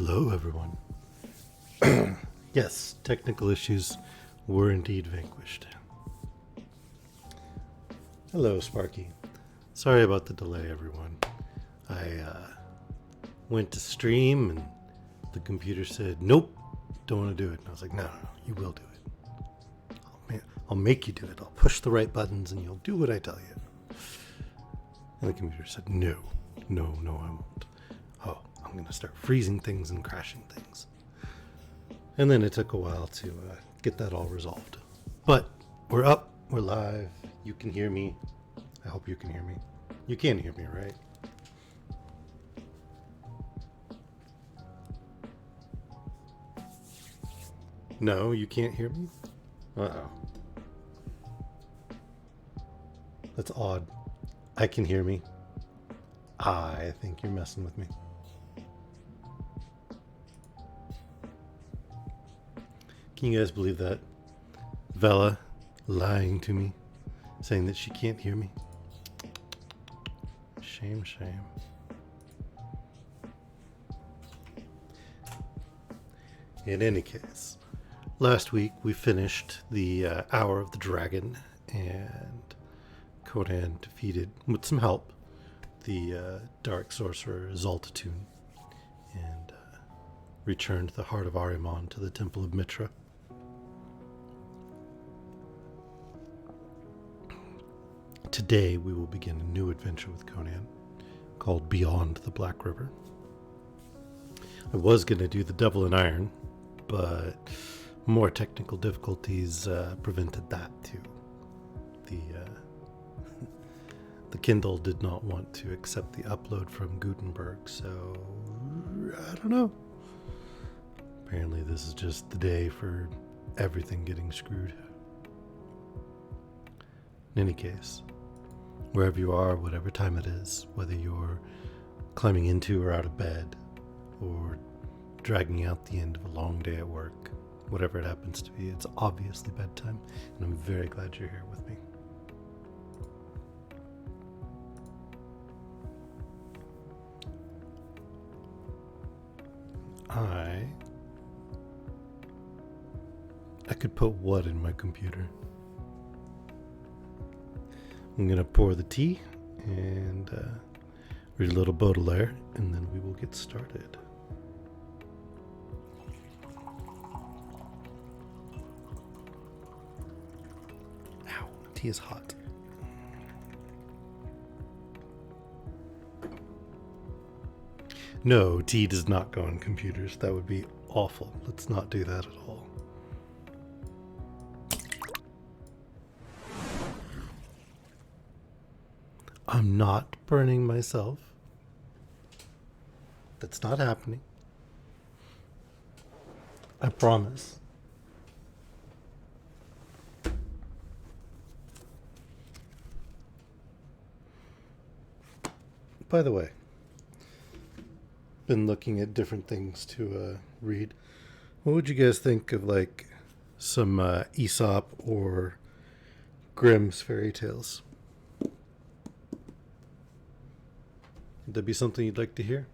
Hello, everyone. Yes, technical issues were indeed vanquished. Hello, Sparky. Sorry about the delay, everyone. I went to stream and the computer said, nope, don't want to do it. And I was like, no, you will do it. I'll make you do it. I'll push the right buttons and you'll do what I tell you. And the computer said, no, I won't. Oh, I'm going to start freezing things and crashing things. And then it took a while to get that all resolved. But we're up, we're live, you can hear me. I hope you can hear me. You can hear me, right? No, you can't hear me? Uh-oh. That's odd. I can hear me. I think you're messing with me. Can you guys believe that? Vela lying to me, saying that she can't hear me. Shame. In any case, last week we finished the Hour of the Dragon, and Conan defeated, with some help, the dark sorcerer Xaltotun, and returned the heart of Ahriman to the Temple of Mitra. Today we will begin a new adventure with Conan called Beyond the Black River. I was going to do the Devil in Iron, but more technical difficulties prevented that too. The Kindle did not want to accept the upload from Gutenberg, so I don't know. Apparently this is just the day for everything getting screwed. In any case, wherever you are, whatever time it is, whether you're climbing into or out of bed, or dragging out the end of a long day at work, whatever it happens to be, it's obviously bedtime, and I'm very glad you're here with me. I could put what in my computer? I'm going to pour the tea and read a little Baudelaire, and then we will get started. Ow, tea is hot. No, tea does not go on computers. That would be awful. Let's not do that at all. I'm not burning myself. That's not happening. I promise. By the way, been looking at different things to read. What would you guys think of like some Aesop or Grimm's fairy tales? Would that be something you'd like to hear?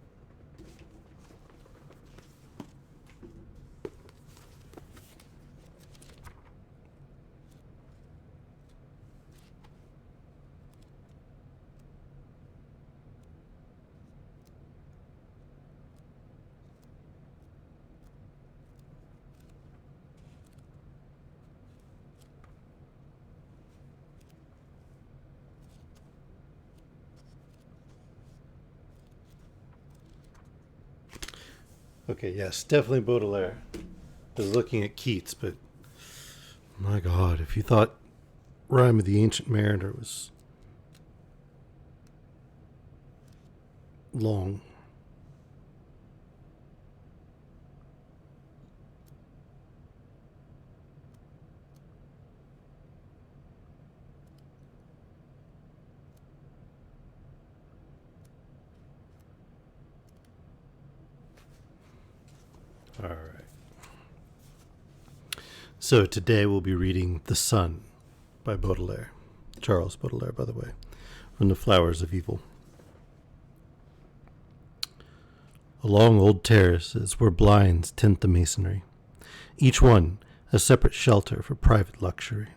Okay, yes, definitely Baudelaire. I was looking at Keats, but my God, if you thought Rime of the Ancient Mariner was long. All right. So today we'll be reading The Sun by Baudelaire. Charles Baudelaire, by the way, from The Flowers of Evil. along old terraces where blinds tint the masonry, each one a separate shelter for private luxury.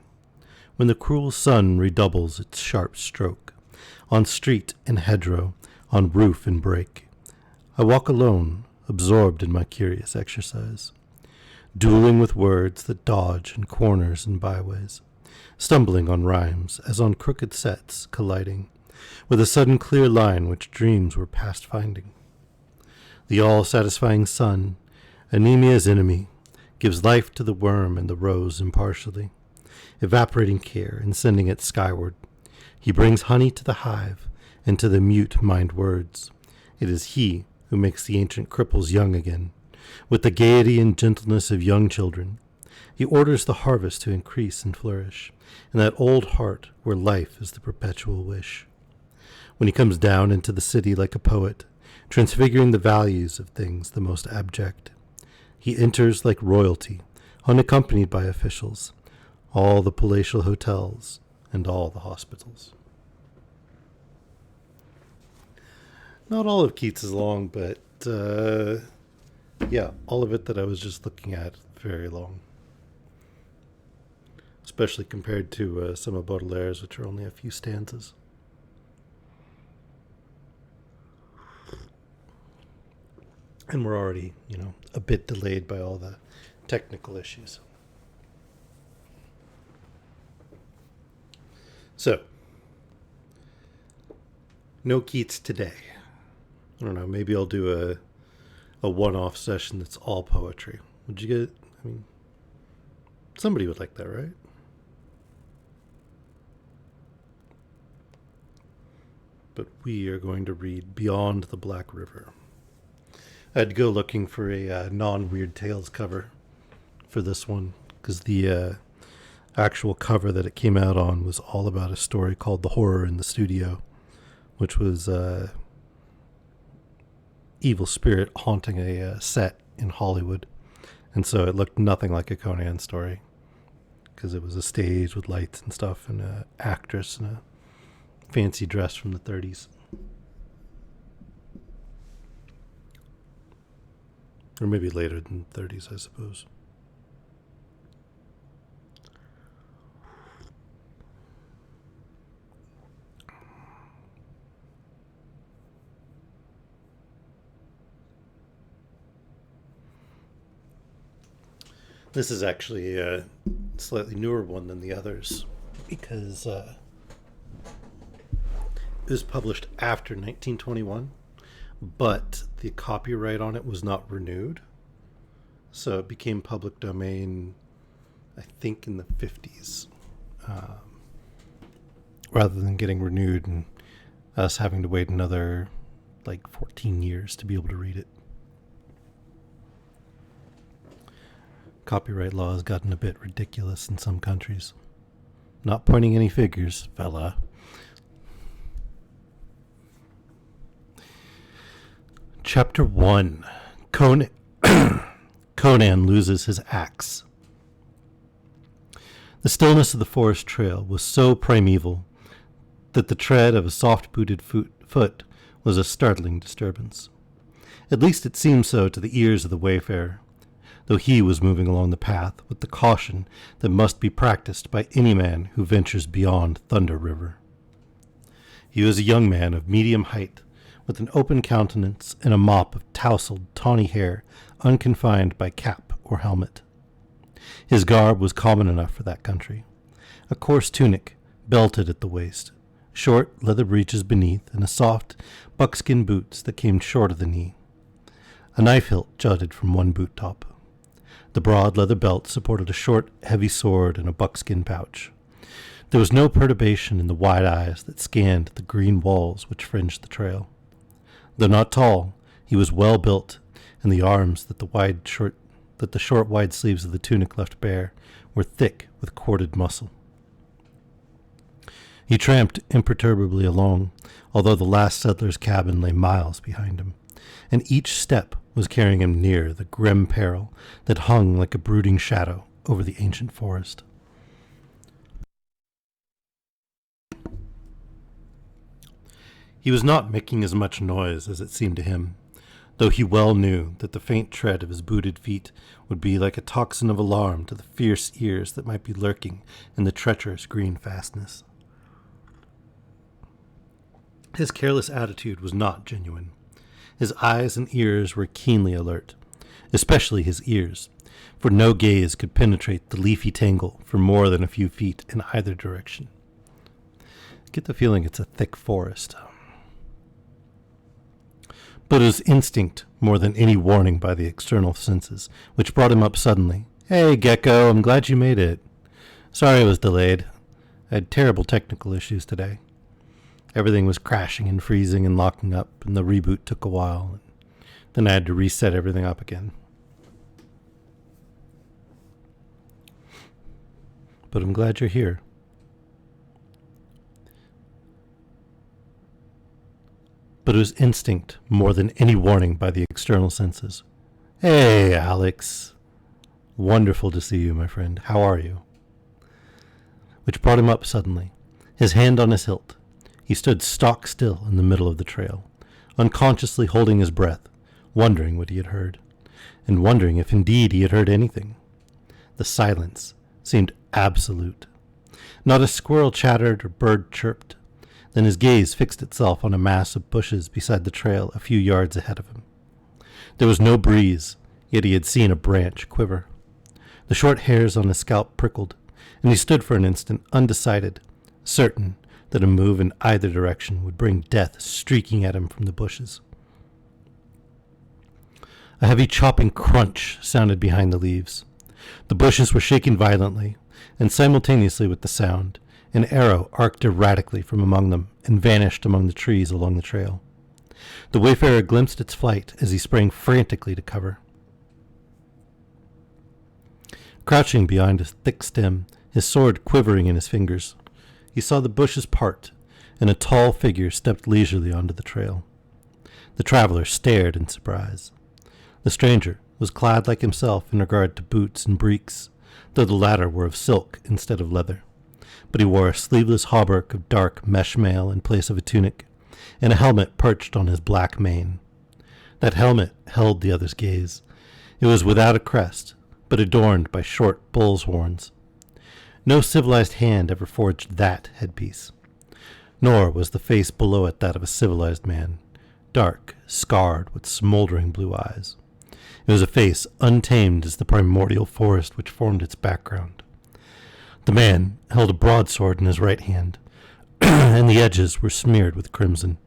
When the cruel sun redoubles its sharp stroke, on street and hedgerow, on roof and brake, I walk alone, absorbed in my curious exercise, dueling with words that dodge in corners and byways, stumbling on rhymes as on crooked sets, colliding with a sudden clear line which dreams were past finding. The all-satisfying sun, anemia's enemy, gives life to the worm and the rose impartially, evaporating care and sending it skyward. He brings honey to the hive, and to the mute mind words. It is he who makes the ancient cripples young again, with the gaiety and gentleness of young children. He orders the harvest to increase and flourish, in that old heart where life is the perpetual wish. When he comes down into the city like a poet, transfiguring the values of things the most abject, he enters like royalty, unaccompanied by officials, all the palatial hotels and all the hospitals. Not all of Keats is long, but yeah, all of it that I was just looking at, very long. Especially compared to some of Baudelaire's, which are only a few stanzas. And we're already, a bit delayed by all the technical issues. So, no Keats today. I don't know, maybe I'll do a one-off session that's all poetry. Would you get, somebody would like that, right? But we are going to read Beyond the Black River. I had to go looking for a non-Weird Tales cover for this one, because the actual cover that it came out on was all about a story called The Horror in the Studio, which was evil spirit haunting a set in Hollywood. And so it looked nothing like a Conan story, because it was a stage with lights and stuff and an actress in a fancy dress from the 30s. Or maybe later than 30s, I suppose. This is actually a slightly newer one than the others, because it was published after 1921, but the copyright on it was not renewed. So it became public domain, I think, in the 50s, rather than getting renewed and us having to wait another 14 years to be able to read it. Copyright law has gotten a bit ridiculous in some countries. Not pointing any figures, fella. Chapter 1. Conan loses his axe. The stillness of the forest trail was so primeval that the tread of a soft-booted foot was a startling disturbance. At least it seemed so to the ears of the wayfarer, though he was moving along the path with the caution that must be practiced by any man who ventures beyond Thunder River. He was a young man of medium height, with an open countenance and a mop of tousled, tawny hair unconfined by cap or helmet. His garb was common enough for that country. A coarse tunic, belted at the waist, short leather breeches beneath, and a soft buckskin boots that came short of the knee. A knife hilt jutted from one boot top. The broad leather belt supported a short, heavy sword and a buckskin pouch. There was no perturbation in the wide eyes that scanned the green walls which fringed the trail. Though not tall, he was well built, and the arms that the short, wide sleeves of the tunic left bare were thick with corded muscle. He tramped imperturbably along, although the last settler's cabin lay miles behind him, and each step was carrying him near the grim peril that hung like a brooding shadow over the ancient forest. He was not making as much noise as it seemed to him, though he well knew that the faint tread of his booted feet would be like a tocsin of alarm to the fierce ears that might be lurking in the treacherous green fastness. His careless attitude was not genuine. His eyes and ears were keenly alert, especially his ears, for no gaze could penetrate the leafy tangle for more than a few feet in either direction. I get the feeling it's a thick forest. But it was instinct more than any warning by the external senses, which brought him up suddenly. "Hey, Gecko, I'm glad you made it. Sorry I was delayed. I had terrible technical issues today. Everything was crashing and freezing and locking up, and the reboot took a while. Then I had to reset everything up again. But I'm glad you're here." But it was instinct more than any warning by the external senses. "Hey, Alex. Wonderful to see you, my friend. How are you?" Which brought him up suddenly, his hand on his hilt. He stood stock still in the middle of the trail, unconsciously holding his breath, wondering what he had heard, and wondering if indeed he had heard anything. The silence seemed absolute. Not a squirrel chattered or bird chirped. Then his gaze fixed itself on a mass of bushes beside the trail a few yards ahead of him. There was no breeze, yet he had seen a branch quiver. The short hairs on his scalp prickled, and he stood for an instant undecided, certain that a move in either direction would bring death streaking at him from the bushes. A heavy chopping crunch sounded behind the leaves. The bushes were shaking violently, and simultaneously with the sound, an arrow arced erratically from among them and vanished among the trees along the trail. The wayfarer glimpsed its flight as he sprang frantically to cover. Crouching behind a thick stem, his sword quivering in his fingers, he saw the bushes part, and a tall figure stepped leisurely onto the trail. The traveler stared in surprise. The stranger was clad like himself in regard to boots and breeks, though the latter were of silk instead of leather. But he wore a sleeveless hauberk of dark mesh mail in place of a tunic, and a helmet perched on his black mane. That helmet held the other's gaze. It was without a crest, but adorned by short bull's horns. No civilized hand ever forged that headpiece. Nor was the face below it that of a civilized man, dark, scarred, with smoldering blue eyes. It was a face untamed as the primordial forest which formed its background. The man held a broadsword in his right hand, and the edges were smeared with crimson.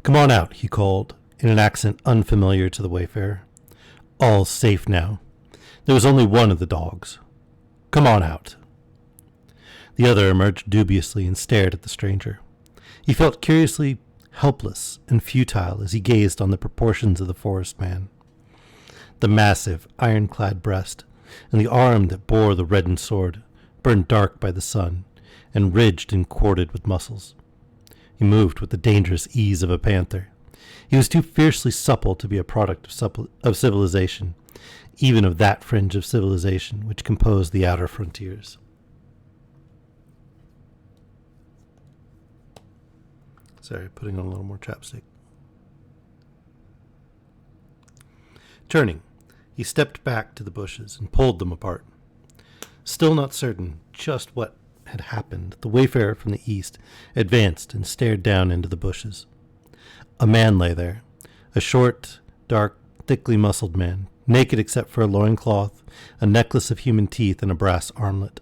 "Come on out," he called, in an accent unfamiliar to the wayfarer. "All's safe now. There was only one of the dogs. Come on out." The other emerged dubiously and stared at the stranger. He felt curiously helpless and futile as he gazed on the proportions of the forest man. The massive, ironclad breast, and the arm that bore the reddened sword, burned dark by the sun, and ridged and corded with muscles. He moved with the dangerous ease of a panther. He was too fiercely supple to be a product of civilization, even of that fringe of civilization which composed the outer frontiers. Sorry, putting on a little more chapstick. Turning, he stepped back to the bushes and pulled them apart. Still not certain just what had happened, the wayfarer from the east advanced and stared down into the bushes. A man lay there, a short, dark, thickly muscled man, naked except for a loincloth, a necklace of human teeth, and a brass armlet.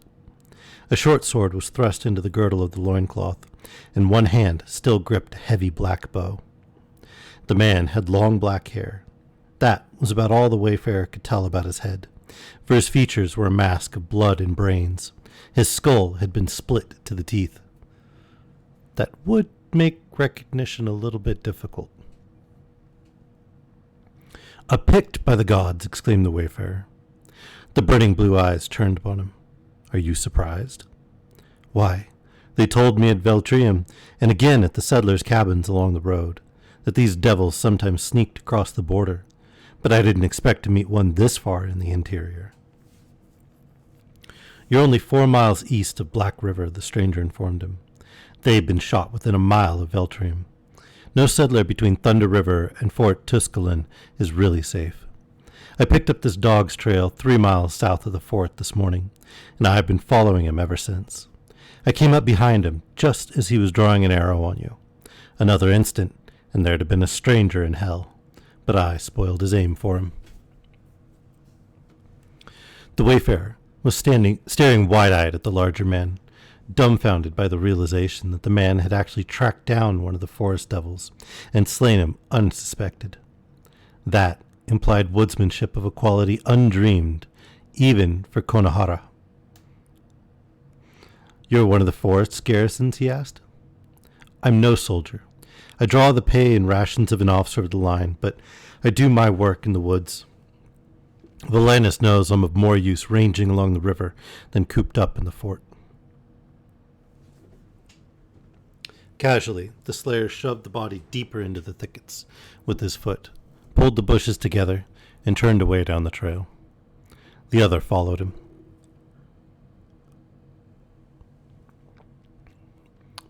A short sword was thrust into the girdle of the loincloth, and one hand still gripped a heavy black bow. The man had long black hair. That was about all the wayfarer could tell about his head, for his features were a mask of blood and brains. His skull had been split to the teeth. That would make recognition a little bit difficult. "Picked by the gods!" exclaimed the wayfarer. The burning blue eyes turned upon him. "Are you surprised?" "Why, they told me at Veltrium, and again at the settlers' cabins along the road, that these devils sometimes sneaked across the border, but I didn't expect to meet one this far in the interior." "You're only 4 miles east of Black River," the stranger informed him. They had been shot within a mile of Veltrium. No settler between Thunder River and Fort Tusculum is really safe. I picked up this dog's trail 3 miles south of the fort this morning, and I have been following him ever since. I came up behind him just as he was drawing an arrow on you. Another instant, and there'd have been a stranger in hell, but I spoiled his aim for him. The wayfarer was staring wide-eyed at the larger man, dumbfounded by the realization that the man had actually tracked down one of the forest devils and slain him unsuspected. That implied woodsmanship of a quality undreamed, even for Konohara. "You're one of the forest's garrisons?" he asked. "I'm no soldier. I draw the pay and rations of an officer of the line, but I do my work in the woods. Valanus knows I'm of more use ranging along the river than cooped up in the fort." Casually, the slayer shoved the body deeper into the thickets with his foot, pulled the bushes together, and turned away down the trail. The other followed him.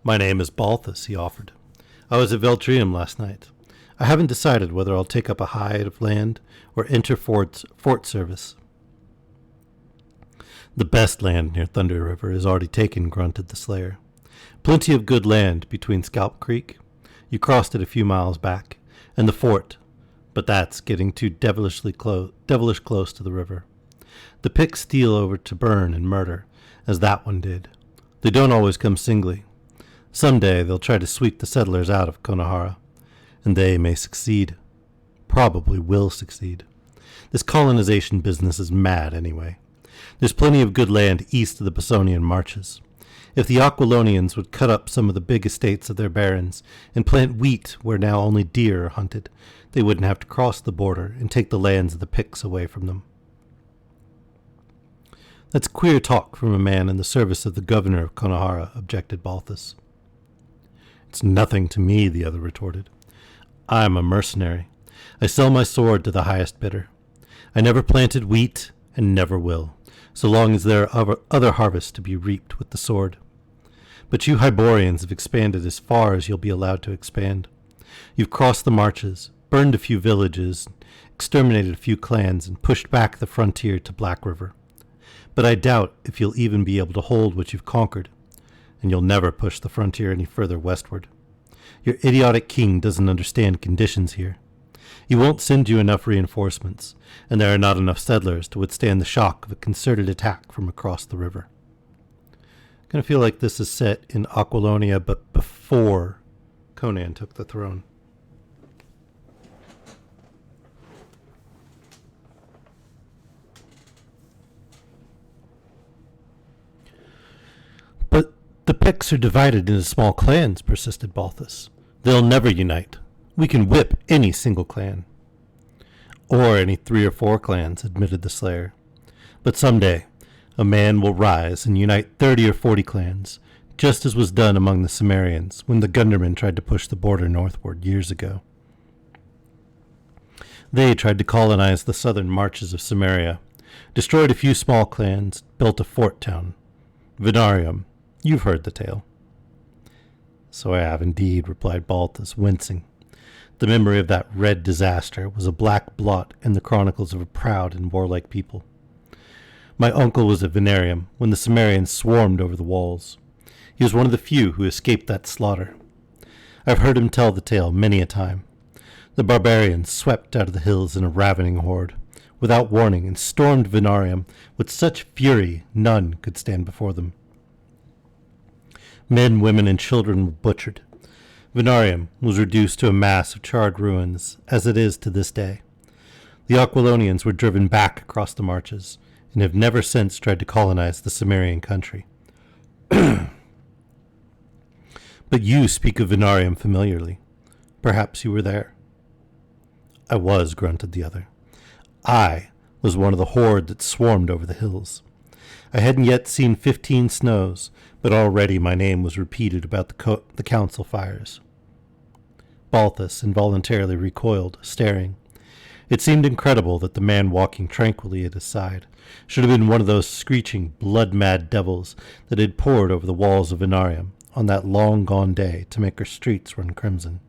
"My name is Balthus," he offered. "I was at Veltrium last night. I haven't decided whether I'll take up a hide of land or enter fort service." "The best land near Thunder River is already taken," grunted the slayer. "Plenty of good land between Scalp Creek. You crossed it a few miles back, and the fort, but that's getting too devilish close to the river. The picks steal over to burn and murder, as that one did. They don't always come singly. Someday they'll try to sweep the settlers out of Konohara, and they may succeed. Probably will succeed. This colonization business is mad anyway. There's plenty of good land east of the Pisonian Marches. If the Aquilonians would cut up some of the big estates of their barons and plant wheat where now only deer are hunted, they wouldn't have to cross the border and take the lands of the Picts away from them." "That's queer talk from a man in the service of the governor of Konohara," objected Balthus. "It's nothing to me," the other retorted. "I'm a mercenary. I sell my sword to the highest bidder. I never planted wheat and never will, so long as there are other harvests to be reaped with the sword. But you Hyborians have expanded as far as you'll be allowed to expand. You've crossed the marches, burned a few villages, exterminated a few clans, and pushed back the frontier to Black River. But I doubt if you'll even be able to hold what you've conquered, and you'll never push the frontier any further westward. Your idiotic king doesn't understand conditions here. He won't send you enough reinforcements, and there are not enough settlers to withstand the shock of a concerted attack from across the river." I kind of feel like this is set in Aquilonia, but before Conan took the throne. "But the Picts are divided into small clans," persisted Balthus. "They'll never unite. We can whip any single clan." "Or any 3 or 4 clans," admitted the slayer. "But someday a man will rise and unite 30 or 40 clans, just as was done among the Cimmerians when the Gundermen tried to push the border northward years ago. They tried to colonize the southern marches of Cimmeria, destroyed a few small clans, built a fort town. Venarium. You've heard the tale." "So I have indeed," replied Balthus, wincing. The memory of that red disaster was a black blot in the chronicles of a proud and warlike people. "My uncle was at Venarium when the Cimmerians swarmed over the walls. He was one of the few who escaped that slaughter. I've heard him tell the tale many a time. The barbarians swept out of the hills in a ravening horde, without warning, and stormed Venarium with such fury none could stand before them. Men, women, and children were butchered. Venarium was reduced to a mass of charred ruins, as it is to this day. The Aquilonians were driven back across the marches, and have never since tried to colonize the Cimmerian country." "But you speak of Venarium familiarly. Perhaps you were there." "I was," grunted the other. "I was one of the horde that swarmed over the hills. I hadn't yet seen 15 snows, but already my name was repeated about the council fires." Balthus involuntarily recoiled, staring. It seemed incredible that the man walking tranquilly at his side should have been one of those screeching, blood-mad devils that had poured over the walls of Venarium on that long-gone day to make her streets run crimson.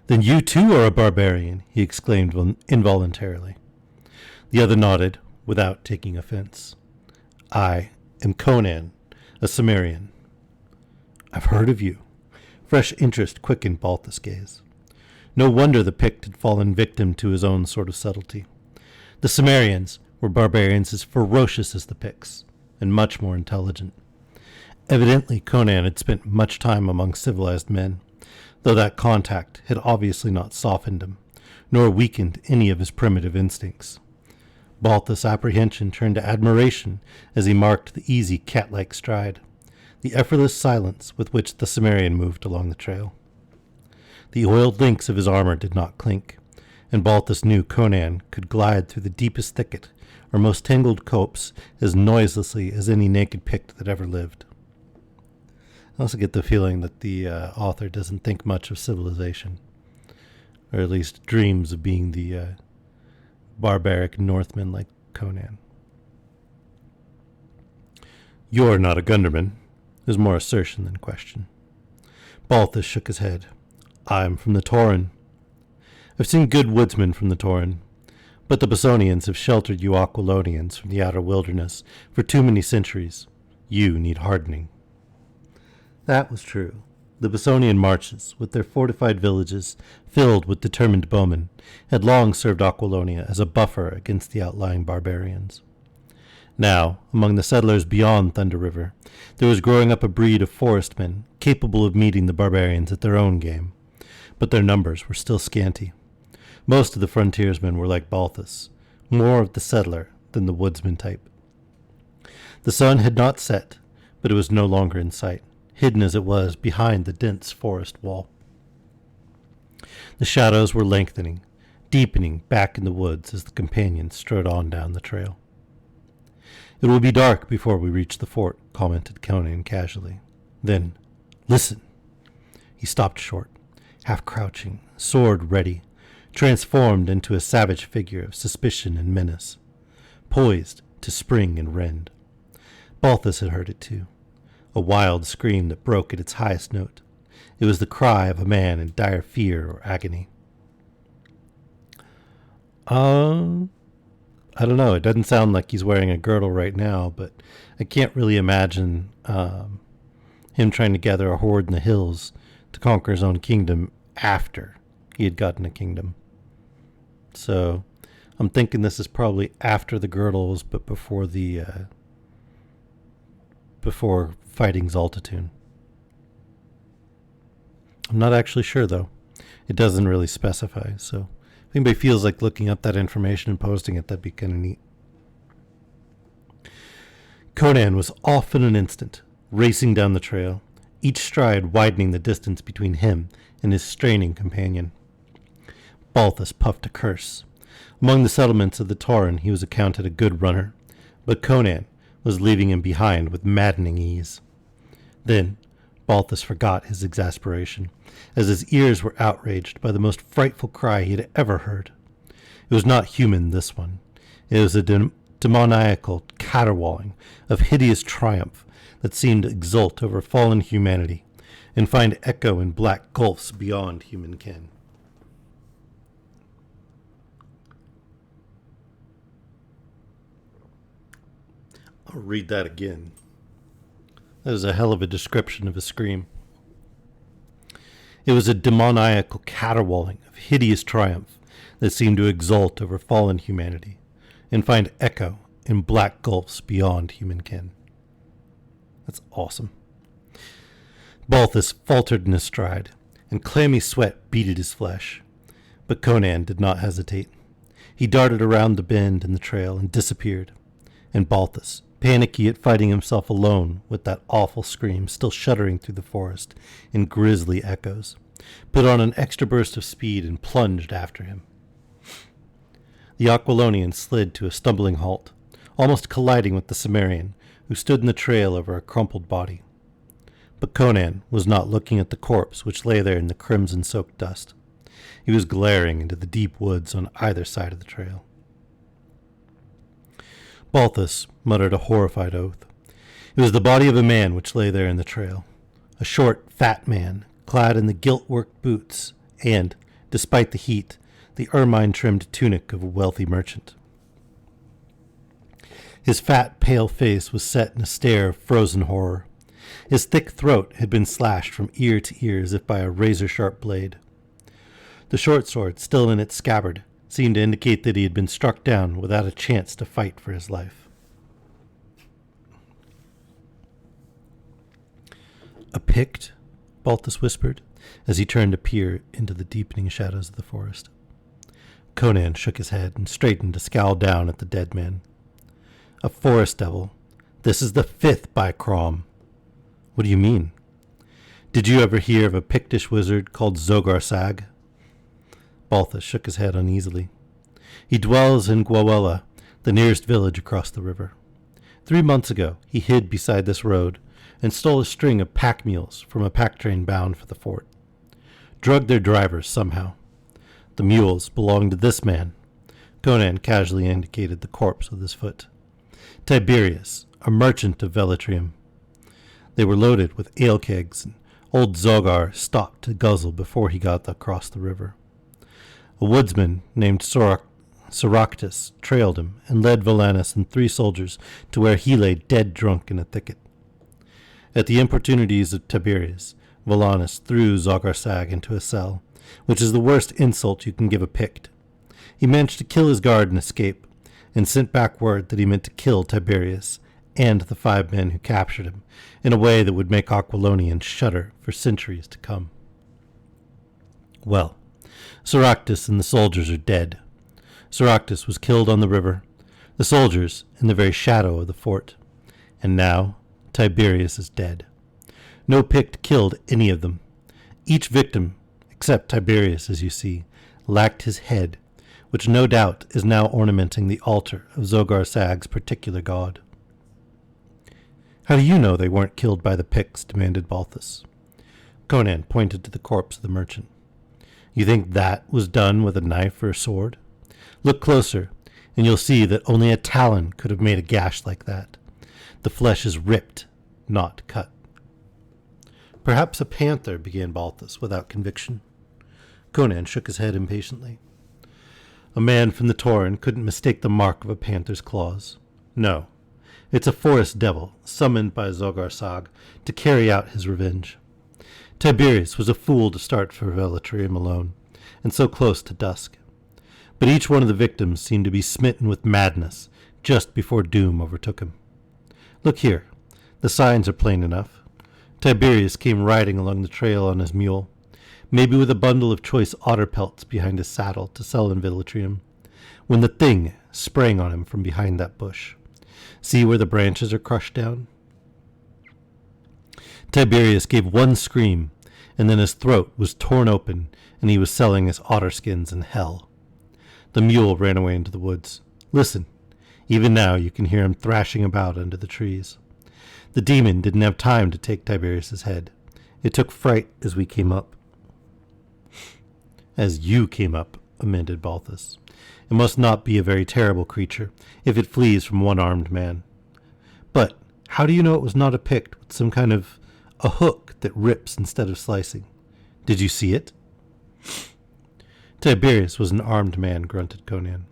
Then you too are a barbarian, he exclaimed involuntarily. The other nodded, without taking offense. I am Conan, a Cimmerian. I've heard of you. Fresh interest quickened Balthus' gaze. No wonder the Pict had fallen victim to his own sort of subtlety. The Cimmerians were barbarians as ferocious as the Picts, and much more intelligent. Evidently, Conan had spent much time among civilized men, though that contact had obviously not softened him, nor weakened any of his primitive instincts. Balthus' apprehension turned to admiration as he marked the easy cat-like stride, the effortless silence with which the Cimmerian moved along the trail. The oiled links of his armor did not clink, and Balthus knew Conan could glide through the deepest thicket or most tangled copse as noiselessly as any naked Pict that ever lived. I also get the feeling that the author doesn't think much of civilization, or at least dreams of being the barbaric Northman like Conan. You're not a Gunderman, is more assertion than question. Balthus shook his head. I'm from the Tauren. I've seen good woodsmen from the Tauren, but the Bosonians have sheltered you Aquilonians from the outer wilderness for too many centuries. You need hardening. That was true. The Bosonian marches, with their fortified villages filled with determined bowmen, had long served Aquilonia as a buffer against the outlying barbarians. Now, among the settlers beyond Thunder River, there was growing up a breed of forestmen capable of meeting the barbarians at their own game, but their numbers were still scanty. Most of the frontiersmen were like Balthus, more of the settler than the woodsman type. The sun had not set, but it was no longer in sight, hidden as it was behind the dense forest wall. The shadows were lengthening, deepening back in the woods as the companions strode on down the trail. It will be dark before we reach the fort, commented Conan casually. Then, listen. He stopped short, half crouching, sword ready, transformed into a savage figure of suspicion and menace, poised to spring and rend. Balthus had heard it too. A wild scream that broke at its highest note. It was the cry of a man in dire fear or agony. I don't know. It doesn't sound like he's wearing a girdle right now, but I can't really imagine him trying to gather a horde in the hills to conquer his own kingdom after he had gotten a kingdom. So I'm thinking this is probably after the girdles, but before fighting Xaltotun. I'm not actually sure, though. It doesn't really specify, so if anybody feels like looking up that information and posting it, that'd be kind of neat. Conan was off in an instant, racing down the trail, each stride widening the distance between him and his straining companion. Balthus puffed a curse. Among the settlements of the Tauren, he was accounted a good runner, but Conan was leaving him behind with maddening ease. Then Balthus forgot his exasperation, as his ears were outraged by the most frightful cry he had ever heard. It was not human, this one. It was a demoniacal caterwauling of hideous triumph that seemed to exult over fallen humanity and find echo in black gulfs beyond human ken. I'll read that again. That was a hell of a description of a scream. It was a demoniacal caterwauling of hideous triumph that seemed to exult over fallen humanity and find echo in black gulfs beyond human ken. That's awesome. Balthus faltered in his stride, and clammy sweat beaded his flesh. But Conan did not hesitate. He darted around the bend in the trail and disappeared, and Balthus, panicky at fighting himself alone with that awful scream still shuddering through the forest in grisly echoes, put on an extra burst of speed and plunged after him. The Aquilonian slid to a stumbling halt, almost colliding with the Cimmerian, who stood in the trail over a crumpled body. But Conan was not looking at the corpse which lay there in the crimson-soaked dust. He was glaring into the deep woods on either side of the trail. Balthus muttered a horrified oath. It was the body of a man which lay there in the trail, a short, fat man, clad in the gilt-worked boots and, despite the heat, the ermine-trimmed tunic of a wealthy merchant. His fat, pale face was set in a stare of frozen horror. His thick throat had been slashed from ear to ear as if by a razor-sharp blade. The short sword, still in its scabbard, seemed to indicate that he had been struck down without a chance to fight for his life. "A Pict?" Balthus whispered, as he turned to peer into the deepening shadows of the forest. Conan shook his head and straightened to scowl down at the dead man. "A forest devil. This is the 5th by Crom." "What do you mean?" "Did you ever hear of a Pictish wizard called Zogar Sag?" Balthus shook his head uneasily. "He dwells in Gwawela, the nearest village across the river. 3 months ago he hid beside this road and stole a string of pack mules from a pack train bound for the fort. Drugged their drivers somehow. The mules belonged to this man." Conan casually indicated the corpse with his foot. "Tiberius, a merchant of Velitrium. They were loaded with ale kegs, and old Zogar stopped to guzzle before he got across the river. A woodsman named Soractus trailed him and led Valanus and 3 soldiers to where he lay dead drunk in a thicket. At the importunities of Tiberius, Valanus threw Zogar Sag into a cell, which is the worst insult you can give a Pict. He managed to kill his guard and escape, and sent back word that he meant to kill Tiberius and the 5 men who captured him in a way that would make Aquilonians shudder for centuries to come. Well, Soractus and the soldiers are dead. Soractus was killed on the river, the soldiers in the very shadow of the fort, and now Tiberius is dead. No Pict killed any of them. Each victim, except Tiberius, as you see, lacked his head, which no doubt is now ornamenting the altar of Zogar Sag's particular god." "How do you know they weren't killed by the Picts?" demanded Balthus. Conan pointed to the corpse of the merchant. "You think that was done with a knife or a sword? Look closer, and you'll see that only a talon could have made a gash like that. The flesh is ripped, not cut." "Perhaps a panther," began Balthus, without conviction. Conan shook his head impatiently. "A man from the Tauren couldn't mistake the mark of a panther's claws. No, it's a forest devil summoned by Zogar Sag to carry out his revenge. Tiberius was a fool to start for Velitrium alone, and so close to dusk. But each one of the victims seemed to be smitten with madness just before doom overtook him. Look here, the signs are plain enough. Tiberius came riding along the trail on his mule, maybe with a bundle of choice otter pelts behind his saddle to sell in Velitrium, when the thing sprang on him from behind that bush. See where the branches are crushed down? Tiberius gave one scream, and then his throat was torn open, and he was selling his otter skins in hell. The mule ran away into the woods. Listen, even now you can hear him thrashing about under the trees. The demon didn't have time to take Tiberius's head. It took fright as we came up." "As you came up," amended Balthus. "It must not be a very terrible creature if it flees from one armed man. But how do you know it was not a Pict with some kind of a hook that rips instead of slicing? Did you see it?" "Tiberius was an armed man," grunted Conan.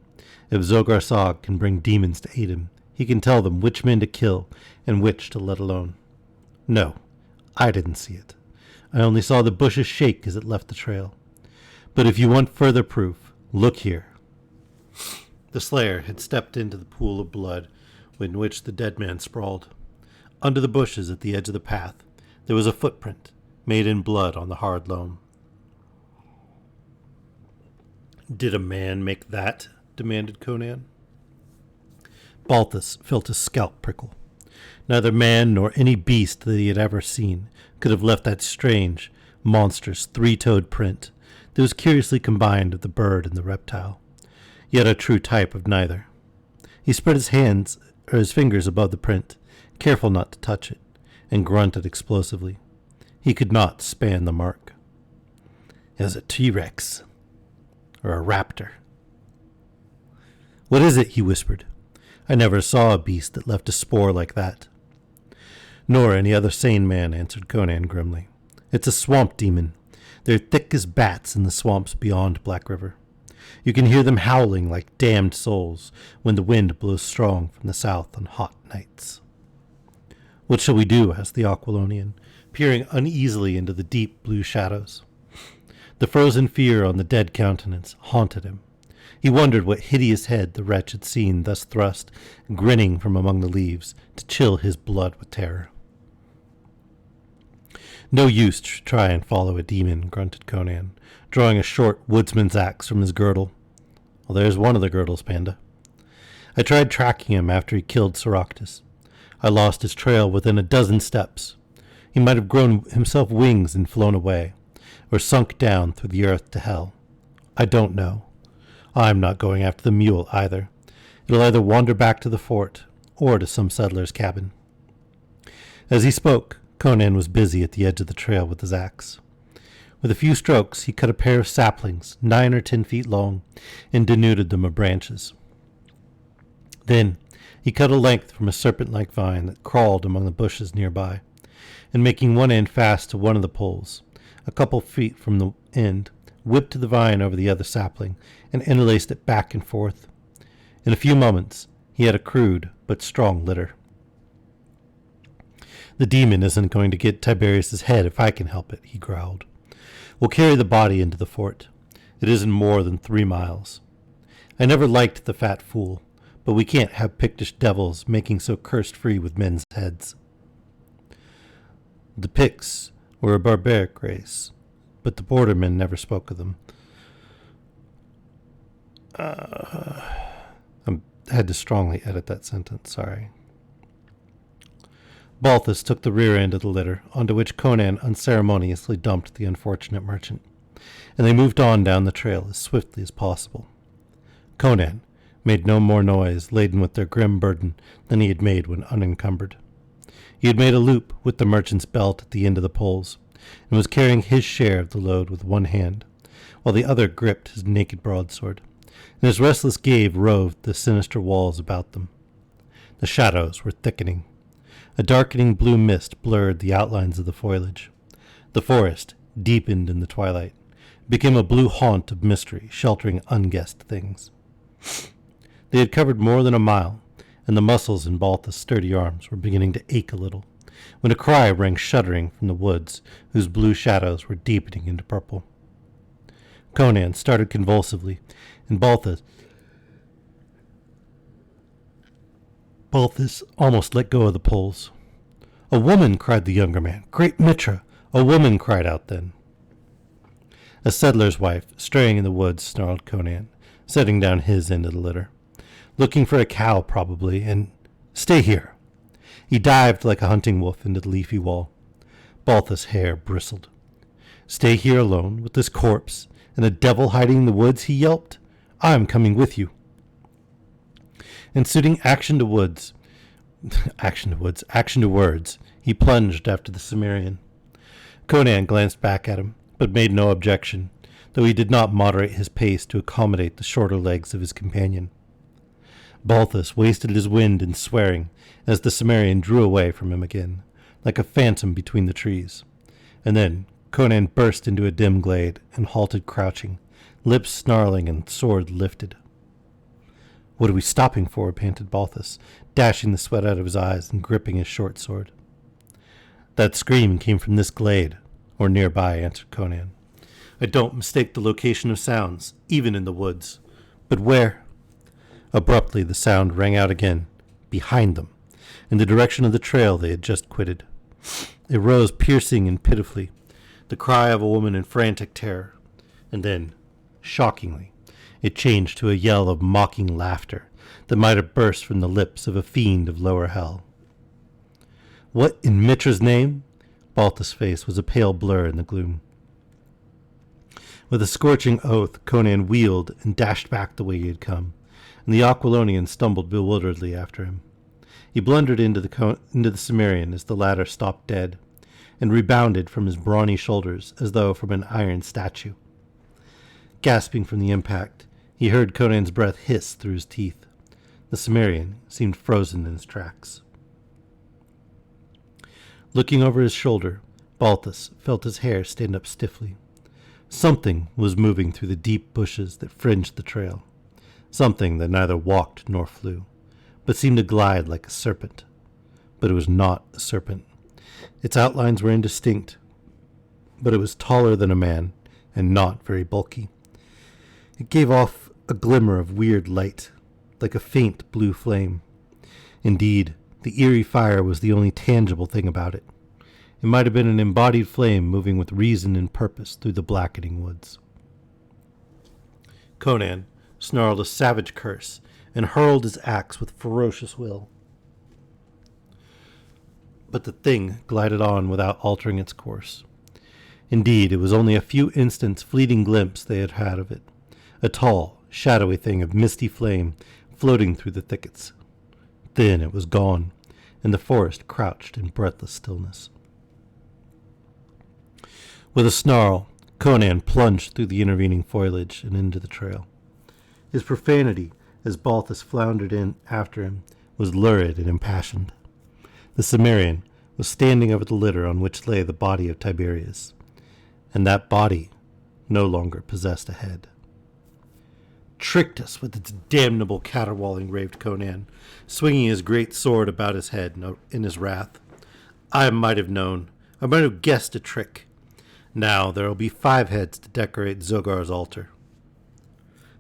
"If Zogar Sag can bring demons to aid him, he can tell them which men to kill and which to let alone. No, I didn't see it. I only saw the bushes shake as it left the trail. But if you want further proof, look here." The slayer had stepped into the pool of blood in which the dead man sprawled. Under the bushes at the edge of the path, there was a footprint made in blood on the hard loam. "Did a man make that?" demanded Conan. Balthus felt his scalp prickle. Neither man nor any beast that he had ever seen could have left that strange, monstrous, 3-toed print that was curiously combined of the bird and the reptile, yet a true type of neither. He spread his fingers above the print, careful not to touch it, and grunted explosively. He could not span the mark. It was a T-Rex, or a raptor. "What is it?" he whispered. "I never saw a beast that left a spoor like that." "Nor any other sane man," answered Conan grimly. "It's a swamp demon. They're thick as bats in the swamps beyond Black River. You can hear them howling like damned souls when the wind blows strong from the south on hot nights. What shall we do? Asked the Aquilonian, peering uneasily into the deep blue shadows. The frozen fear on the dead countenance haunted him. He wondered what hideous head the wretch had seen thus thrust, grinning from among the leaves, to chill his blood with terror. No use to try and follow a demon, grunted Conan, drawing a short woodsman's axe from his girdle. Well, there's one of the girdles, Panda. I tried tracking him after he killed Soractus. I lost his trail within a dozen steps. He might have grown himself wings and flown away, or sunk down through the earth to hell. I don't know. I'm not going after the mule either. It'll either wander back to the fort, or to some settler's cabin. As he spoke, Conan was busy at the edge of the trail with his axe. With a few strokes, he cut a pair of saplings, 9 or 10 feet long, and denuded them of branches. Then he cut a length from a serpent-like vine that crawled among the bushes nearby, and making one end fast to one of the poles, a couple feet from the end, whipped the vine over the other sapling and interlaced it back and forth. In a few moments, he had a crude but strong litter. The demon isn't going to get Tiberius's head if I can help it, he growled. We'll carry the body into the fort. It isn't more than 3 miles. I never liked the fat fool, but we can't have Pictish devils making so cursed free with men's heads. The Picts were a barbaric race, but the bordermen never spoke of them. I had to strongly edit that sentence, sorry. Balthus took the rear end of the litter, onto which Conan unceremoniously dumped the unfortunate merchant, and they moved on down the trail as swiftly as possible. Conan made no more noise laden with their grim burden than he had made when unencumbered. He had made a loop with the merchant's belt at the end of the poles, and was carrying his share of the load with one hand, while the other gripped his naked broadsword, and his restless gaze roved the sinister walls about them. The shadows were thickening. A darkening blue mist blurred the outlines of the foliage. The forest, deepened in the twilight, became a blue haunt of mystery, sheltering unguessed things. They had covered more than a mile, and the muscles in Balthus' sturdy arms were beginning to ache a little, when a cry rang shuddering from the woods, whose blue shadows were deepening into purple. Conan started convulsively, and Balthus almost let go of the poles. "A woman!" cried the younger man. "Great Mitra! A woman!" cried out then. A settler's wife, straying in the woods, snarled Conan, setting down his end of the litter. "Looking for a cow, probably, and stay here." He dived like a hunting wolf into the leafy wall. Balthus' hair bristled. "Stay here alone, with this corpse, and a devil hiding in the woods," he yelped. "I'm coming with you." And suiting action to words, he plunged after the Cimmerian. Conan glanced back at him, but made no objection, though he did not moderate his pace to accommodate the shorter legs of his companion. Balthus wasted his wind in swearing as the Cimmerian drew away from him again, like a phantom between the trees. And then Conan burst into a dim glade and halted crouching, lips snarling and sword lifted. "What are we stopping for?" panted Balthus, dashing the sweat out of his eyes and gripping his short sword. "That scream came from this glade, or nearby," answered Conan. "I don't mistake the location of sounds, even in the woods. But where?" Abruptly the sound rang out again, behind them, in the direction of the trail they had just quitted. It rose piercing and pitifully, the cry of a woman in frantic terror, and then, shockingly, it changed to a yell of mocking laughter that might have burst from the lips of a fiend of lower hell. "What in Mitra's name?" Balthus' face was a pale blur in the gloom. With a scorching oath, Conan wheeled and dashed back the way he had come, and the Aquilonian stumbled bewilderedly after him. He blundered into the Cimmerian as the latter stopped dead, and rebounded from his brawny shoulders as though from an iron statue. Gasping from the impact, he heard Conan's breath hiss through his teeth. The Cimmerian seemed frozen in his tracks. Looking over his shoulder, Balthus felt his hair stand up stiffly. Something was moving through the deep bushes that fringed the trail. Something that neither walked nor flew, but seemed to glide like a serpent. But it was not a serpent. Its outlines were indistinct, but it was taller than a man and not very bulky. It gave off a glimmer of weird light, like a faint blue flame. Indeed, the eerie fire was the only tangible thing about it. It might have been an embodied flame moving with reason and purpose through the blackening woods. Conan snarled a savage curse and hurled his axe with ferocious will. But the thing glided on without altering its course. Indeed, it was only a few instants' fleeting glimpse they had had of it, a tall, shadowy thing of misty flame floating through the thickets. Then it was gone, and the forest crouched in breathless stillness. With a snarl, Conan plunged through the intervening foliage and into the trail. His profanity, as Balthus floundered in after him, was lurid and impassioned. The Cimmerian was standing over the litter on which lay the body of Tiberius, and that body no longer possessed a head. "Tricked us with its damnable caterwauling," raved Conan, swinging his great sword about his head in his wrath. "I might have known. I might have guessed a trick. Now there will be 5 heads to decorate Zogar's altar."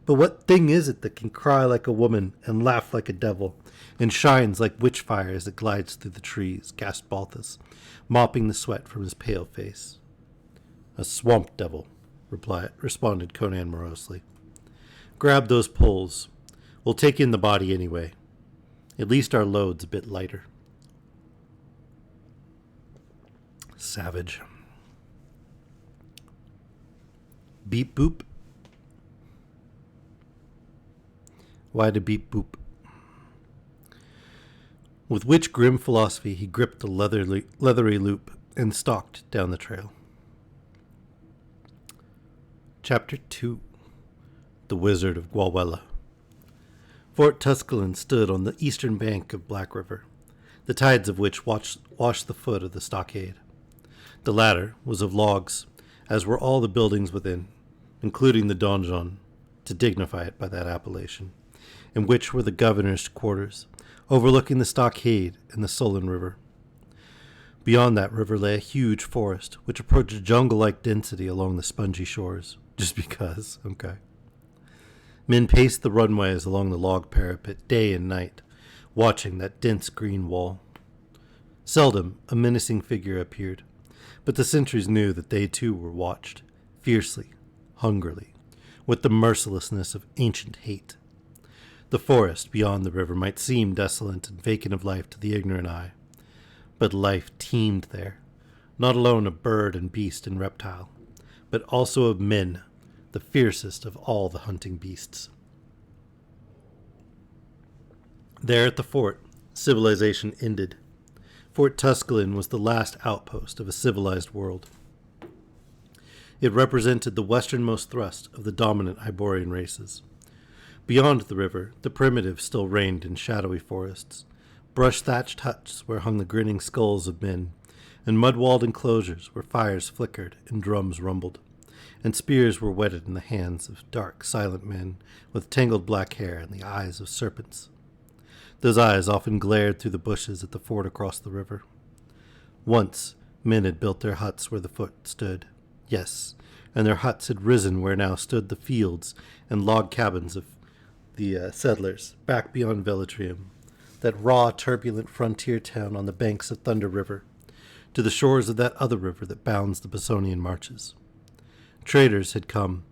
"But what thing is it that can cry like a woman and laugh like a devil and shines like witch-fire as it glides through the trees?" gasped Balthus, mopping the sweat from his pale face. "A swamp devil," responded Conan morosely. "Grab those poles. We'll take in the body anyway. At least our load's a bit lighter." Savage. Beep boop. Why did beep boop? With which grim philosophy he gripped the leathery loop and stalked down the trail. Chapter 2. The Wizard of Gwalwella. Fort Tusculum stood on the eastern bank of Black River, the tides of which washed the foot of the stockade. The latter was of logs, as were all the buildings within, including the donjon, to dignify it by that appellation, in which were the governor's quarters, overlooking the stockade and the Sullen River. Beyond that river lay a huge forest, which approached jungle-like density along the spongy shores, just because, okay. Men paced the runways along the log parapet day and night, watching that dense green wall. Seldom a menacing figure appeared, but the sentries knew that they too were watched, fiercely, hungrily, with the mercilessness of ancient hate. The forest beyond the river might seem desolate and vacant of life to the ignorant eye, but life teemed there, not alone of bird and beast and reptile, but also of men, the fiercest of all the hunting beasts. There at the fort, civilization ended. Fort Tusculum was the last outpost of a civilized world. It represented the westernmost thrust of the dominant Iborian races. Beyond the river, the primitives still reigned in shadowy forests, brush-thatched huts where hung the grinning skulls of men, and mud-walled enclosures where fires flickered and drums rumbled, and spears were whetted in the hands of dark, silent men with tangled black hair and the eyes of serpents. Those eyes often glared through the bushes at the fort across the river. Once, men had built their huts where the fort stood. Yes, and their huts had risen where now stood the fields and log cabins of the settlers, back beyond Velitrium, that raw, turbulent frontier town on the banks of Thunder River, to the shores of that other river that bounds the Bessonian marches. Traders had come,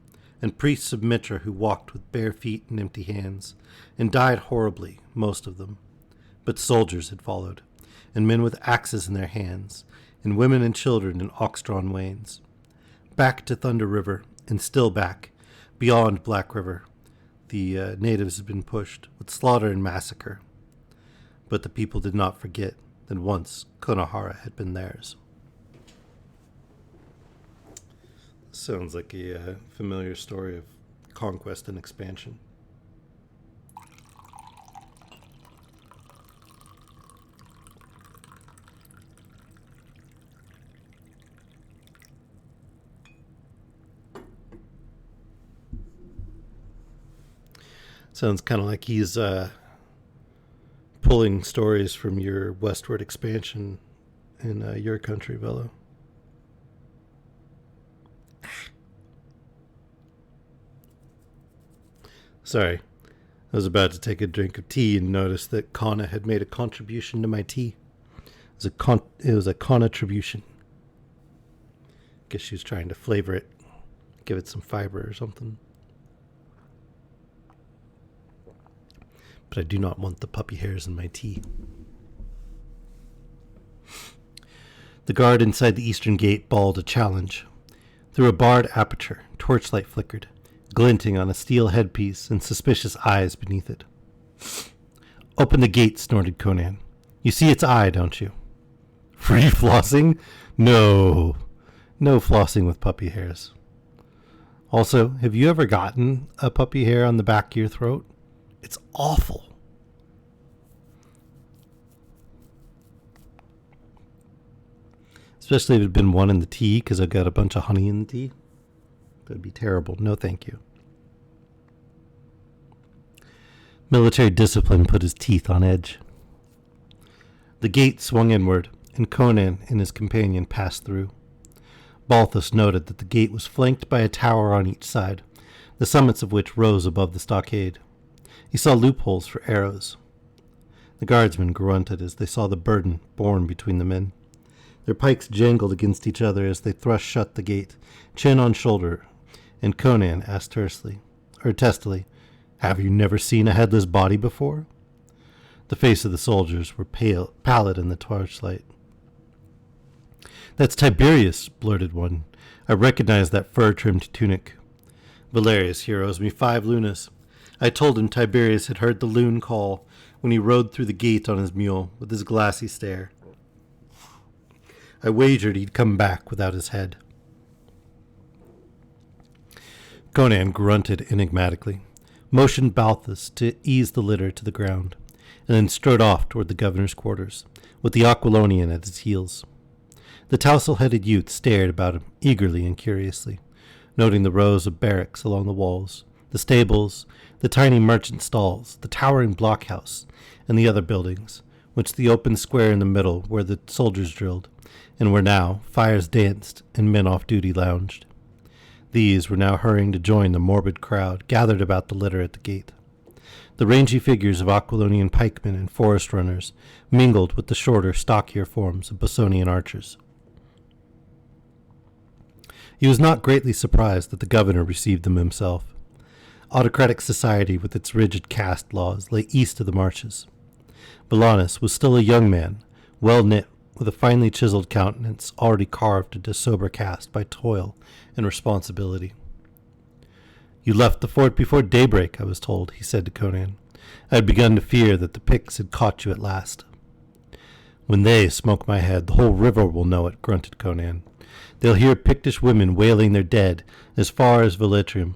and priests of Mitra who walked with bare feet and empty hands, and died horribly, most of them. But soldiers had followed, and men with axes in their hands, and women and children in ox-drawn wains. Back to Thunder River, and still back, beyond Black River, the natives had been pushed, with slaughter and massacre. But the people did not forget that once Konohara had been theirs. Sounds like a familiar story of conquest and expansion. Sounds kind of like he's pulling stories from your westward expansion in your country, Velo. Sorry, I was about to take a drink of tea and noticed that Kana had made a contribution to my tea. It was a contribution. Guess she was trying to flavor it, give it some fiber or something. But I do not want the puppy hairs in my tea. The guard inside the eastern gate bawled a challenge. Through a barred aperture, torchlight flickered, glinting on a steel headpiece and suspicious eyes beneath it. Open the gate, snorted Conan. You see its eye, don't you? Free flossing? No. No flossing with puppy hairs. Also, have you ever gotten a puppy hair on the back of your throat? It's awful. Especially if it had been one in the tea, because I've got a bunch of honey in the tea. That'd be terrible. No, thank you. Military discipline put his teeth on edge. The gate swung inward, and Conan and his companion passed through. Balthus noted that the gate was flanked by a tower on each side, the summits of which rose above the stockade. He saw loopholes for arrows. The guardsmen grunted as they saw the burden borne between the men. Their pikes jangled against each other as they thrust shut the gate, chin on shoulder, and Conan asked testily, "Have you never seen a headless body before?" The face of the soldiers were pallid in the torchlight. "That's Tiberius," blurted one. "I recognize that fur-trimmed tunic. Valerius here owes me 5 lunas. I told him Tiberius had heard the loon call when he rode through the gate on his mule with his glassy stare. I wagered he'd come back without his head." Conan grunted enigmatically, motioned Balthus to ease the litter to the ground, and then strode off toward the governor's quarters, with the Aquilonian at his heels. The tousle-headed youth stared about him eagerly and curiously, noting the rows of barracks along the walls, the stables, the tiny merchant stalls, the towering blockhouse, and the other buildings, which the open square in the middle where the soldiers drilled, and where now fires danced and men off duty lounged. These were now hurrying to join the morbid crowd gathered about the litter at the gate. The rangy figures of Aquilonian pikemen and forest runners mingled with the shorter, stockier forms of Bossonian archers. He was not greatly surprised that the governor received them himself. Autocratic society with its rigid caste laws lay east of the marshes. Volanus was still a young man, well-knit, with a finely chiseled countenance already carved into sober cast by toil and responsibility. "You left the fort before daybreak, I was told," he said to Conan. "I had begun to fear that the Picts had caught you at last." "When they smoke my head, the whole river will know it," grunted Conan. "They'll hear Pictish women wailing their dead as far as Velitrium.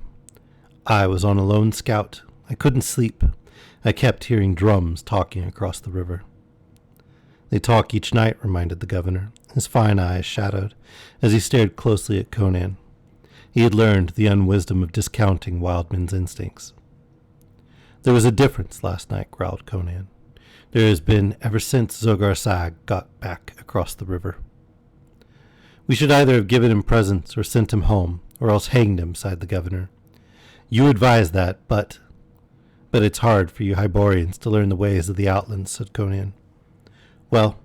I was on a lone scout. I couldn't sleep. I kept hearing drums talking across the river." "They talk each night," reminded the governor, his fine eyes shadowed, as he stared closely at Conan. He had learned the unwisdom of discounting wild men's instincts. "There was a difference last night," growled Conan. "There has been ever since Zogar Sag got back across the river. We should either have given him presents or sent him home, or else hanged him," sighed the governor. "You advise that, but it's hard for you Hyborians to learn the ways of the outlands," said Conan. "Well,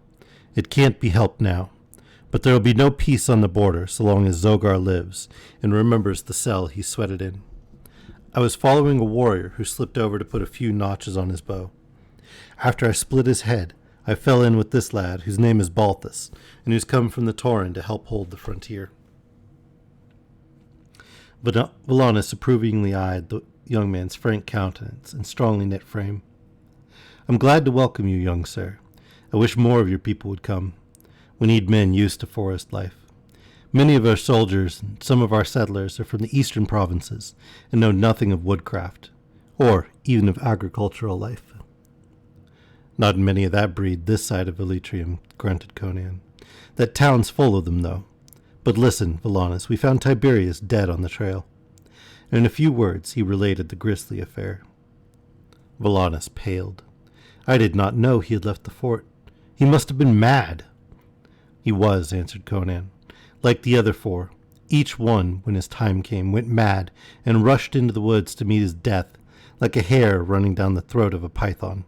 it can't be helped now, but there will be no peace on the border so long as Zogar lives and remembers the cell he sweated in. I was following a warrior who slipped over to put a few notches on his bow. After I split his head, I fell in with this lad, whose name is Balthus, and who's come from the Tauren to help hold the frontier." Volanus approvingly eyed the young man's frank countenance and strongly knit frame. "I'm glad to welcome you, young sir. I wish more of your people would come. We need men used to forest life. Many of our soldiers and some of our settlers are from the eastern provinces and know nothing of woodcraft, or even of agricultural life." "Not many of that breed this side of Velitrium," grunted Conan. "That town's full of them, though. But listen, Volanus, we found Tiberius dead on the trail." And in a few words he related the grisly affair. Volanus paled. I did not know he had left the fort. He must have been mad. He was, answered Conan. Like the other four, each one, when his time came, went mad and rushed into the woods to meet his death, like a hare running down the throat of a python.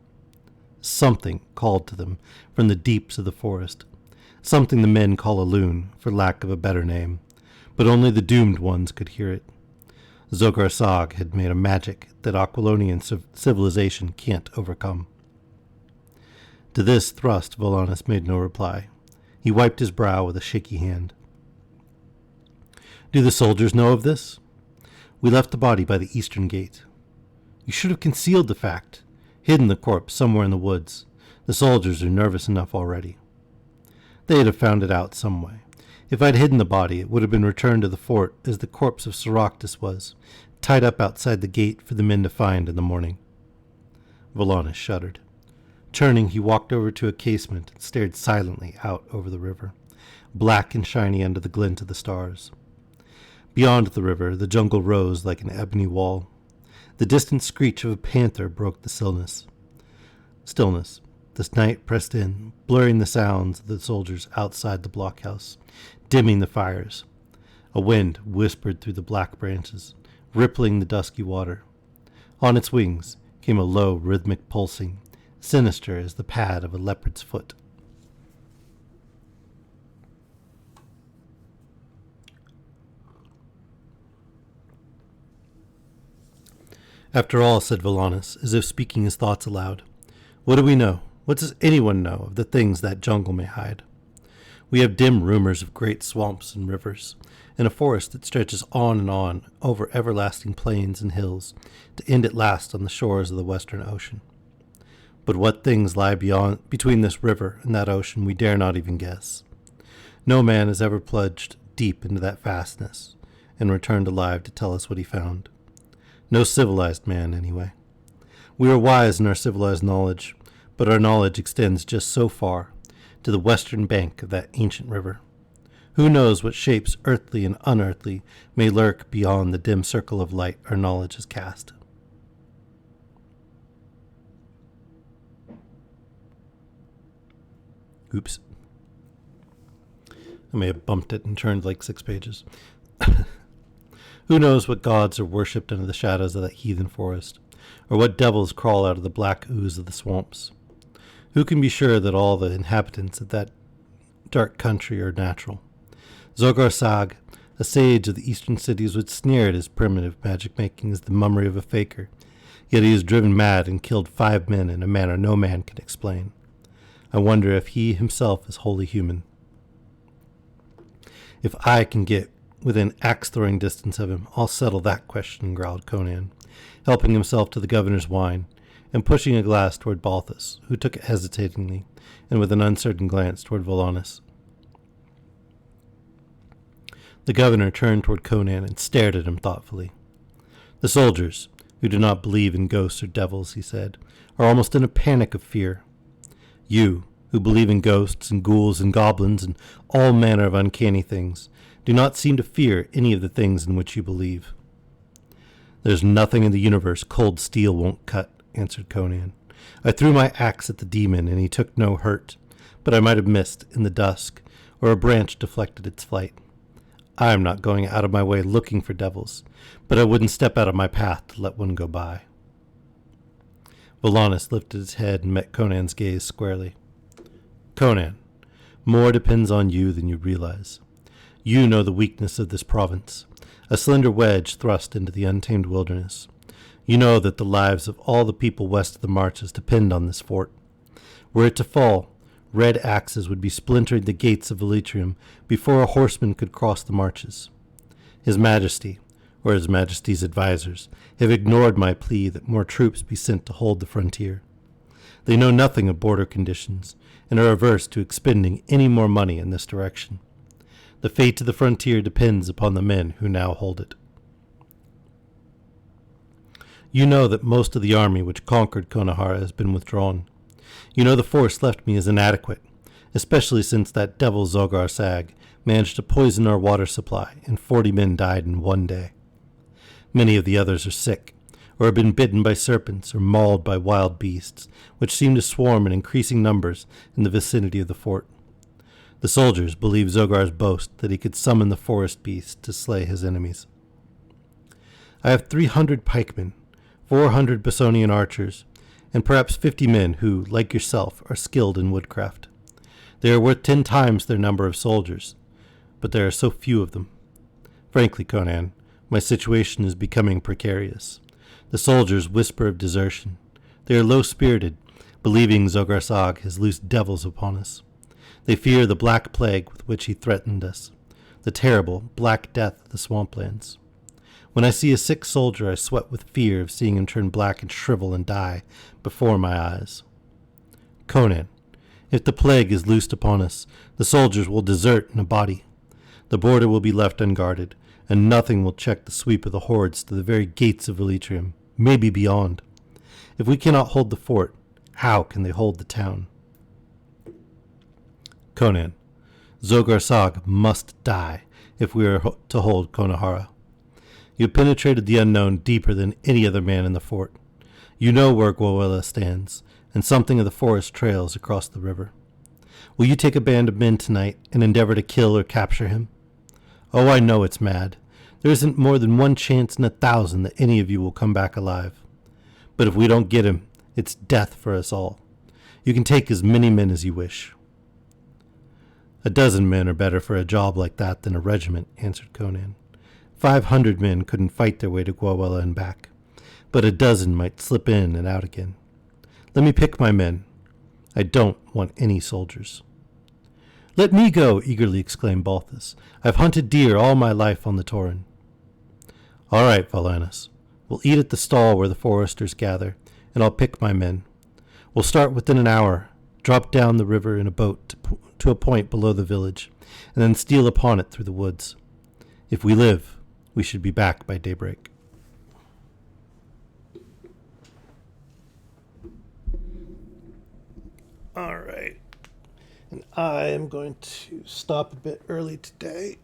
Something called to them from the deeps of the forest, something the men call a loon, for lack of a better name, but only the doomed ones could hear it. Zogar Sag had made a magic that Aquilonian civilization can't overcome. To this thrust Volanus made no reply. He wiped his brow with a shaky hand. Do the soldiers know of this? We left the body by the eastern gate. You should have concealed the fact, hidden the corpse somewhere in the woods. The soldiers are nervous enough already. They'd have found it out some way. If I'd hidden the body, it would have been returned to the fort as the corpse of Soractus was, tied up outside the gate for the men to find in the morning. Volanus shuddered. Turning, he walked over to a casement and stared silently out over the river, black and shiny under the glint of the stars. Beyond the river, the jungle rose like an ebony wall. The distant screech of a panther broke the stillness. The night pressed in, blurring the sounds of the soldiers outside the blockhouse, dimming the fires. A wind whispered through the black branches, rippling the dusky water. On its wings came a low, rhythmic pulsing, sinister as the pad of a leopard's foot. After all, said Volanus, as if speaking his thoughts aloud, what do we know? What does anyone know of the things that jungle may hide? We have dim rumors of great swamps and rivers, and a forest that stretches on and on over everlasting plains and hills, to end at last on the shores of the western ocean. But what things lie between this river and that ocean we dare not even guess. No man has ever plunged deep into that vastness and returned alive to tell us what he found. No civilized man, anyway. We are wise in our civilized knowledge, but our knowledge extends just so far, to the western bank of that ancient river. Who knows what shapes, earthly and unearthly, may lurk beyond the dim circle of light our knowledge has cast? Oops. I may have bumped it and turned like 6 pages. Who knows what gods are worshipped under the shadows of that heathen forest, or what devils crawl out of the black ooze of the swamps? Who can be sure that all the inhabitants of that dark country are natural? Zogar Sag, a sage of the eastern cities, would sneer at his primitive magic-making as the mummery of a faker, yet he is driven mad and killed 5 men in a manner no man can explain. I wonder if he himself is wholly human. If I can get within axe-throwing distance of him, I'll settle that question, growled Conan, helping himself to the governor's wine, and pushing a glass toward Balthus, who took it hesitatingly, and with an uncertain glance toward Volanus. The governor turned toward Conan and stared at him thoughtfully. The soldiers, who do not believe in ghosts or devils, he said, are almost in a panic of fear. You, who believe in ghosts and ghouls and goblins and all manner of uncanny things, do not seem to fear any of the things in which you believe. There's nothing in the universe cold steel won't cut, answered Conan. I threw my axe at the demon, and he took no hurt, but I might have missed in the dusk, or a branch deflected its flight. I am not going out of my way looking for devils, but I wouldn't step out of my path to let one go by. Volanus lifted his head and met Conan's gaze squarely. Conan, more depends on you than you realize. You know the weakness of this province, a slender wedge thrust into the untamed wilderness. You know that the lives of all the people west of the marches depend on this fort. Were it to fall, red axes would be splintering the gates of Velitrium before a horseman could cross the marches. His Majesty, or His Majesty's advisers, have ignored my plea that more troops be sent to hold the frontier. They know nothing of border conditions, and are averse to expending any more money in this direction. The fate of the frontier depends upon the men who now hold it. You know that most of the army which conquered Konohara has been withdrawn. You know the force left me is inadequate, especially since that devil Zogar Sag managed to poison our water supply, and 40 men died in one day. Many of the others are sick, or have been bitten by serpents or mauled by wild beasts, which seem to swarm in increasing numbers in the vicinity of the fort. The soldiers believe Zogar's boast that he could summon the forest beasts to slay his enemies. I have 300 pikemen, 400 Bessonian archers, and perhaps 50 men who, like yourself, are skilled in woodcraft. They are worth 10 times their number of soldiers, but there are so few of them. Frankly, Conan, my situation is becoming precarious. The soldiers whisper of desertion. They are low-spirited, believing Zogar Sag has loosed devils upon us. They fear the black plague with which he threatened us, the terrible black death of the swamplands. When I see a sick soldier, I sweat with fear of seeing him turn black and shrivel and die before my eyes. Conan, if the plague is loosed upon us, the soldiers will desert in a body. The border will be left unguarded, and nothing will check the sweep of the hordes to the very gates of Elytrium, maybe beyond. If we cannot hold the fort, how can they hold the town? Conan, Zogar Sag must die if we are to hold Konohara. You have penetrated the unknown deeper than any other man in the fort. You know where Gwawela stands, and something of the forest trails across the river. Will you take a band of men tonight and endeavor to kill or capture him? Oh, I know it's mad. There isn't more than one chance in 1,000 that any of you will come back alive. But if we don't get him, it's death for us all. You can take as many men as you wish. 12 men are better for a job like that than a regiment, answered Conan. 500 men couldn't fight their way to Gwawela and back, but 12 might slip in and out again. Let me pick my men. I don't want any soldiers. Let me go, eagerly exclaimed Balthus. I've hunted deer all my life on the Tauren. All right, Valanis. We'll eat at the stall where the foresters gather, and I'll pick my men. We'll start within an hour, drop down the river in a boat to a point below the village, and then steal upon it through the woods. If we live, we should be back by daybreak. All right. And I am going to stop a bit early today,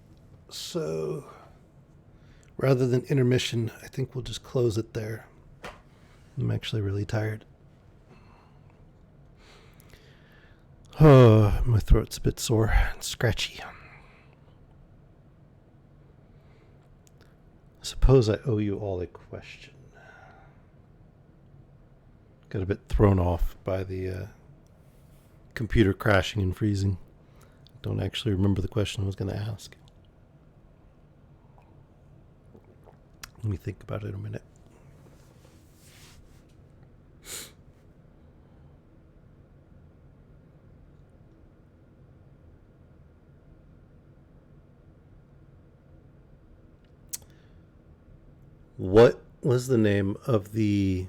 so rather than intermission, I think we'll just close it there. I'm actually really tired. Oh, my throat's a bit sore and scratchy. I suppose I owe you all a question. Got a bit thrown off by the computer crashing and freezing. Don't actually remember the question I was going to ask. Let me think about it a minute. What was the name of the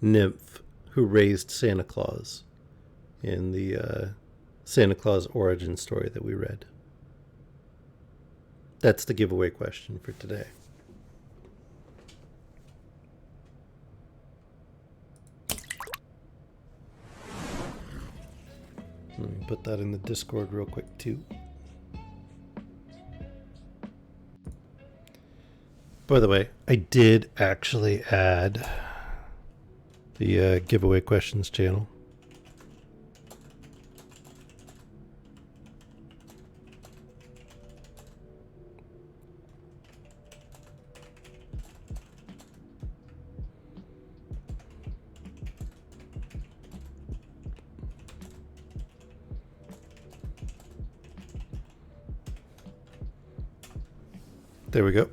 nymph who raised Santa Claus in the Santa Claus origin story that we read? That's the giveaway question for today. Let me put that in the Discord real quick too. By the way, I did actually add the giveaway questions channel. There we go.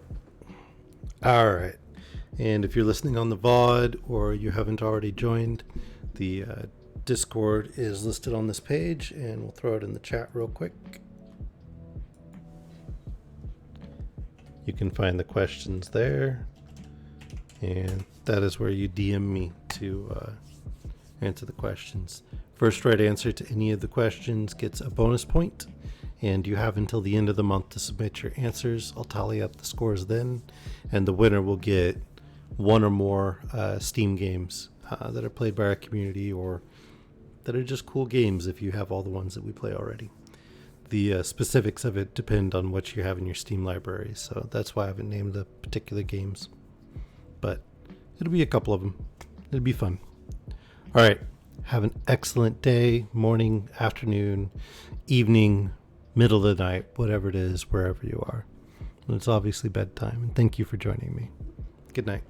All right. And if you're listening on the VOD or you haven't already joined, the Discord is listed on this page, and we'll throw it in the chat real quick. You can find the questions there, and that is where you DM me to answer the questions. First right answer to any of the questions gets a bonus point, and you have until the end of the month to submit your answers. I'll tally up the scores then, and the winner will get one or more Steam games that are played by our community or that are just cool games if you have all the ones that we play already. The specifics of it depend on what you have in your Steam library, so that's why I haven't named the particular games. But It'll be a couple of them. It'll be fun. All right. Have an excellent day, morning, afternoon, evening, middle of the night, whatever it is, wherever you are. And it's obviously bedtime. And thank you for joining me. Good night.